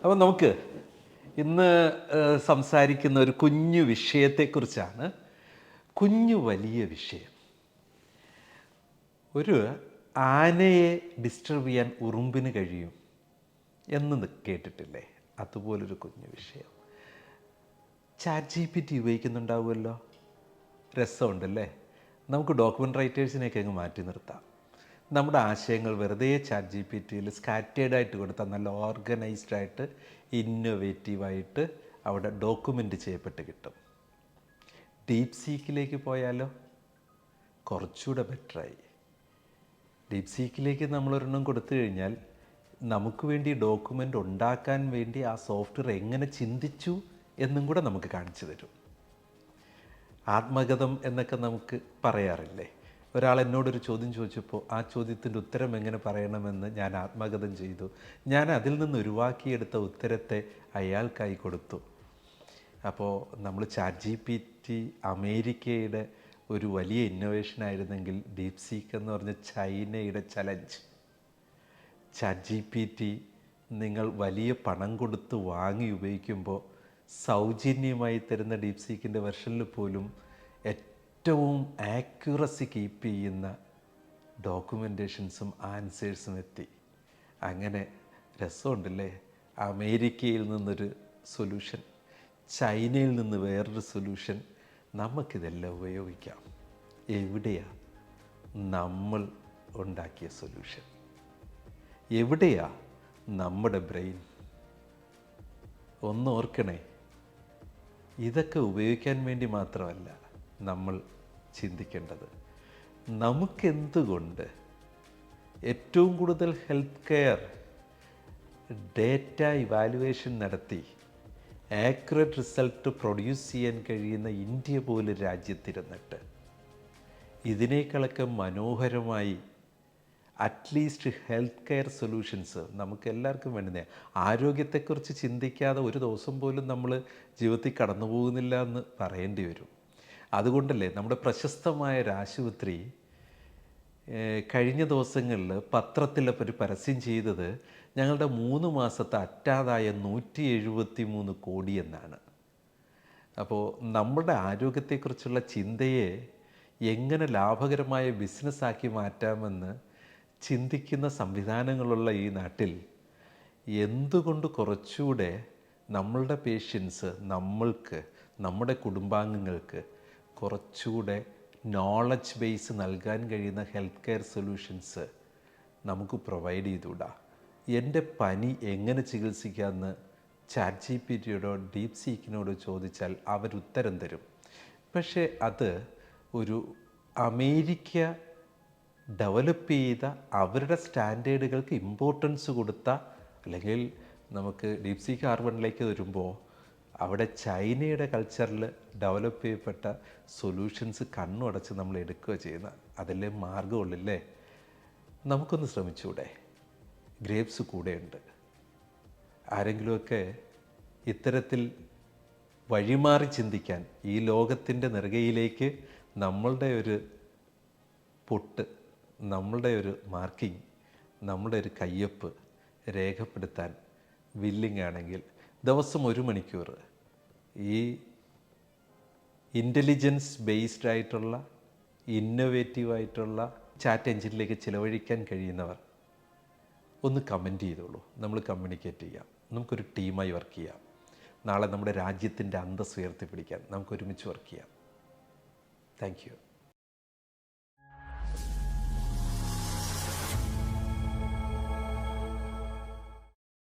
അപ്പോൾ നമുക്ക് ഇന്ന് സംസാരിക്കുന്ന ഒരു കുഞ്ഞു വിഷയത്തെക്കുറിച്ചാണ്. കുഞ്ഞു വലിയ വിഷയം. ഒരു ആനയെ ഡിസ്റ്റർബ് ചെയ്യാൻ ഉറുമ്പിന് കഴിയും എന്ന് കേട്ടിട്ടില്ലേ? അതുപോലൊരു കുഞ്ഞു വിഷയം. ChatGPT ഉപയോഗിക്കുന്നുണ്ടാവുമല്ലോ, രസമുണ്ടല്ലേ? നമുക്ക് ഡോക്യുമെൻ്റ് റൈറ്റേഴ്സിനെയൊക്കെ അങ്ങ് മാറ്റി നിർത്താം. നമ്മുടെ ആശയങ്ങൾ വെറുതെ ChatGPTയിൽ സ്കാറ്റേഡായിട്ട് കൊടുത്താൽ നല്ല ഓർഗനൈസ്ഡായിട്ട് ഇന്നൊവേറ്റീവായിട്ട് അവിടെ ഡോക്യുമെൻ്റ് ചെയ്യപ്പെട്ട് കിട്ടും. ഡീപ് സീക്കിലേക്ക് പോയാലോ കുറച്ചുകൂടെ ബെറ്ററായി. ഡീപ് സീക്കിലേക്ക് നമ്മളൊരെണ്ണം കൊടുത്തു കഴിഞ്ഞാൽ നമുക്ക് വേണ്ടി ഡോക്യുമെൻ്റ് ഉണ്ടാക്കാൻ വേണ്ടി ആ സോഫ്റ്റ്വെയർ എങ്ങനെ ചിന്തിച്ചു എന്നും കൂടെ നമുക്ക് കാണിച്ചു തരും. ആത്മകഥം എന്നൊക്കെ നമുക്ക് പറയാറില്ലേ? ഒരാൾ എന്നോടൊരു ചോദ്യം ചോദിച്ചപ്പോൾ ആ ചോദ്യത്തിൻ്റെ ഉത്തരം എങ്ങനെ പറയണമെന്ന് ഞാൻ ആത്മകഥം ചെയ്തു. ഞാൻ അതിൽ നിന്ന് ഒഴിവാക്കിയെടുത്ത ഉത്തരത്തെ അയാൾക്കായി കൊടുത്തു. അപ്പോൾ നമ്മൾ ChatGPT അമേരിക്കയുടെ ഒരു വലിയ ഇന്നോവേഷൻ ആയിരുന്നെങ്കിൽ ഡീപ് സീക്ക് എന്ന് പറഞ്ഞ ചൈനയുടെ ചലഞ്ച്. ChatGPT നിങ്ങൾ വലിയ പണം കൊടുത്ത് വാങ്ങി ഉപയോഗിക്കുമ്പോൾ സൗജന്യമായി തരുന്ന ഡീപ് സീക്കിൻ്റെ വെർഷനിൽ പോലും ഏറ്റവും ആക്യുറസി കീപ്പ് ചെയ്യുന്ന ഡോക്യുമെൻറ്റേഷൻസും ആൻസേഴ്സും എത്തി. അങ്ങനെ രസമുണ്ടല്ലേ? അമേരിക്കയിൽ നിന്നൊരു സൊല്യൂഷൻ, ചൈനയിൽ നിന്ന് വേറൊരു സൊല്യൂഷൻ. നമുക്കിതെല്ലാം ഉപയോഗിക്കാം. എവിടെയാ നമ്മൾ ഉണ്ടാക്കിയ സൊല്യൂഷൻ? എവിടെയാ നമ്മുടെ ബ്രെയിൻ? ഒന്ന് ഓർക്കണേ, ഇതൊക്കെ ഉപയോഗിക്കാൻ വേണ്ടി മാത്രമല്ല നമ്മൾ ചിന്തിക്കേണ്ടത്. നമുക്കെന്തുകൊണ്ട് ഏറ്റവും കൂടുതൽ ഹെൽത്ത് കെയർ ഡേറ്റ ഇവാലുവേഷൻ നടത്തി ആക്യുറേറ്റ് റിസൾട്ട് പ്രൊഡ്യൂസ് ചെയ്യാൻ കഴിയുന്ന ഇന്ത്യ പോലെ രാജ്യത്തിരുന്നിട്ട് ഇതിനേക്കാളൊക്കെ മനോഹരമായി അറ്റ്ലീസ്റ്റ് ഹെൽത്ത് കെയർ സൊല്യൂഷൻസ് നമുക്ക് എല്ലാവർക്കും വേണ്ടുന്ന, ആരോഗ്യത്തെക്കുറിച്ച് ചിന്തിക്കാതെ ഒരു ദിവസം പോലും നമ്മൾ ജീവിതത്തിൽ കടന്നു പോകുന്നില്ല എന്ന് പറയേണ്ടി വരും. അതുകൊണ്ടല്ലേ നമ്മുടെ പ്രശസ്തമായ ഒരു ആശുപത്രി കഴിഞ്ഞ ദിവസങ്ങളിൽ പത്രത്തിൽ ഒരു പരസ്യം ചെയ്തത് ഞങ്ങളുടെ 3 മാസത്തെ അറ്റാദായം 173 കോടി എന്നാണ്. അപ്പോൾ നമ്മുടെ ആരോഗ്യത്തെക്കുറിച്ചുള്ള ചിന്തയെ എങ്ങനെ ലാഭകരമായ ബിസിനസ്സാക്കി മാറ്റാമെന്ന് ചിന്തിക്കുന്ന സംവിധാനങ്ങളുള്ള ഈ നാട്ടിൽ എന്തുകൊണ്ട് കുറച്ചുകൂടെ നമ്മളുടെ പേഷ്യൻസ്, നമ്മൾക്ക്, നമ്മുടെ കുടുംബാംഗങ്ങൾക്ക് കുറച്ചുകൂടെ നോളജ് ബേസ് നൽകാൻ കഴിയുന്ന ഹെൽത്ത് കെയർ സൊല്യൂഷൻസ് നമുക്ക് പ്രൊവൈഡ് ചെയ്തുകൂടാ? എൻ്റെ പനി എങ്ങനെ ചികിത്സിക്കാമെന്ന് ChatGPTയോടോ ഡീപ് സീക്കിനോടോ ചോദിച്ചാൽ അവരുത്തരം തരും. പക്ഷേ അത് ഒരു അമേരിക്ക ഡെവലപ്പ് ചെയ്ത അവരുടെ സ്റ്റാൻഡേർഡുകൾക്ക് ഇമ്പോർട്ടൻസ് കൊടുത്ത, അല്ലെങ്കിൽ നമുക്ക് ഡീപ് സീക്ക് R1ലേക്ക് വരുമ്പോൾ അവിടെ ചൈനയുടെ കൾച്ചറിൽ ഡെവലപ്പ് ചെയ്യപ്പെട്ട സൊല്യൂഷൻസ് കണ്ണുടച്ച് നമ്മൾ എടുക്കുക ചെയ്യുന്ന, അതല്ലേ മാർഗമുള്ളല്ലേ? നമുക്കൊന്ന് ശ്രമിച്ചൂടെ? ഗ്രേപ്സ് കൂടെയുണ്ട്. ആരെങ്കിലുമൊക്കെ ഇത്തരത്തിൽ വഴിമാറി ചിന്തിക്കാൻ, ഈ ലോകത്തിൻ്റെ നെറുകയിലേക്ക് നമ്മളുടെ ഒരു പൊട്ട്, നമ്മളുടെ ഒരു മാർക്കിംഗ്, നമ്മളുടെ ഒരു കയ്യൊപ്പ് രേഖപ്പെടുത്താൻ വില്ലിങ് ആണെങ്കിൽ ദിവസം 1 മണിക്കൂർ ഈ ഇൻ്റലിജൻസ് ബേസ്ഡ് ആയിട്ടുള്ള ഇന്നൊവേറ്റീവായിട്ടുള്ള ചാറ്റ് എഞ്ചിനിലേക്ക് ചിലവഴിക്കാൻ കഴിയുന്നവർ ഒന്ന് കമൻറ്റ് ചെയ്തോളൂ. നമ്മൾ കമ്മ്യൂണിക്കേറ്റ് ചെയ്യാം, നമുക്കൊരു ടീമായി വർക്ക് ചെയ്യാം. നാളെ നമ്മുടെ രാജ്യത്തിൻ്റെ അന്തസ്സ് ഉയർത്തിപ്പിടിക്കാൻ നമുക്ക് ഒരുമിച്ച് വർക്ക് ചെയ്യാം. Thank you.